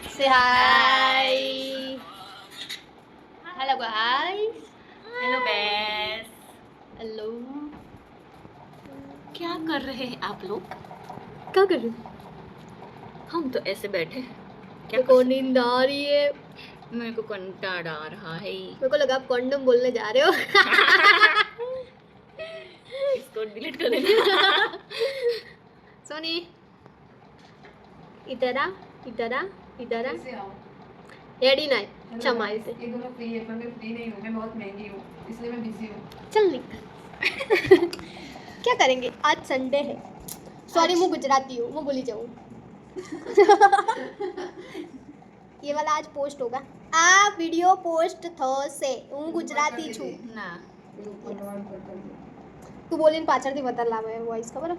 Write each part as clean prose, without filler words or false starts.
Say hi. Hello guys. Hello base, Hello. क्या कर रहे हैं आप लोग? क्या कर रहे हो? हम तो ऐसे बैठे हैं। क्या मेरे को कर नींद आ रही है। सकते? मेरे को कंटाड़ा आ रहा है। मेरे को लगा आप कॉन्डम बोलने जा रहे हो। इसको डिलीट कर देना। सोनी इधर आ इधर आ इधर आ। कैसे आओ? रेडी ना है हेलो क्षमा गाइस, से। ये दोनों फ्री है पर मैं फ्री नहीं हूँ, मैं बहुत महंगी हूँ इसलिए मैं बिजी हूँ। चल निकल। क्या करेंगे आज संडे है। सॉरी मैं गुजराती हूँ मैं भूली जाऊँ। ये वाला आज पोस्ट होगा। आ वीडियो पोस्ट થશે હું ગુજરાતી છું। ના, તું બોલીને પાછળથી વધારે લાવે વોઇસ ખબર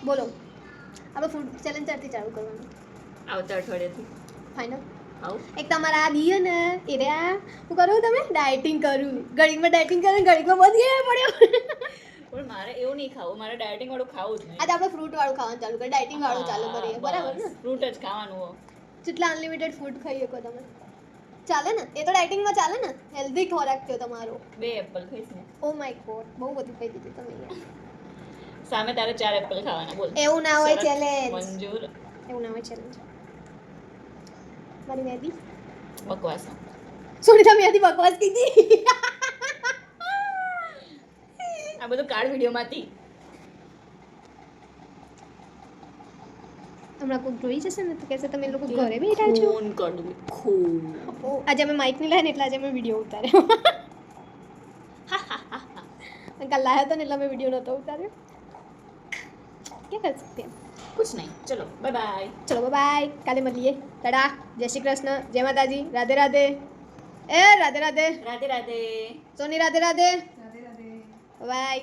બોલો આપણે ફૂડ ચેલેન્જ ચાલતી ચાલુ કરવાનું આવતા અઠવાડિયાથી ફાઇનલ આવું. એક તમારા આ દિયો ને એ રહ્યા હું કરું તમે ડાયટિંગ કરું ઘડીકમાં ડાયટિંગ કરું ઘડીકમાં બંધ ગયા પડ્યો પણ મારે એવું નહીં ખાવું, મારે ડાયટિંગ વાળું ખાવું જ નહીં. આજે આપણે ફ્રૂટ વાળું ખાવાનું ચાલુ કરીએ ડાયટિંગ વાળું ચાલુ કરીએ બરાબર ને ફ્રૂટ જ ખાવાનું હો. જેટલા અનલિમિટેડ ફૂડ ખાઈ શકો તમે ચાલે ને એ તો ડાયટિંગમાં ચાલે ને હેલ્ધી ખોરાક થયો તમારો 2 એપલ ખાઈશ ને. ઓ માય ગોડ બહુ બધું ખાઈ દીધું તમે યાર સામે તારે 4 એપલ ખાવાના, બોલ. એવું ના હોય શરત challenge. મંજૂર. એવું ના હોય ચેલેન્જ મારી મેદી બકવાસ. સોનીતા મેદી બકવાસ કીધી આ બધું કાર્ડ વિડીયોમાંથી. હમણાં કોઈ જોઈ જશે ને તો કહેશે તમે લોકો ઘરે બેઠા છો ખૂન કાઢું, ખૂન. ઓ આજે અમે માઇક નહીં લાવ્યા ને એટલે આજે અમે વિડીયો ઉતાર્યો કાલ લાવ્યો હતો ને એટલે અમે વિડીયો નહોતો ઉતાર્યો क्या कर सकते हैं कुछ नहीं, चलो बाय बाय. चलो बाय बाय काले મળીએ ટાટા જય શ્રી કૃષ્ણ જય માતાજી રાધે રાધે એ રાધે રાધે राधे राधे. સોની રાધે રાધે राधे राधे। બાય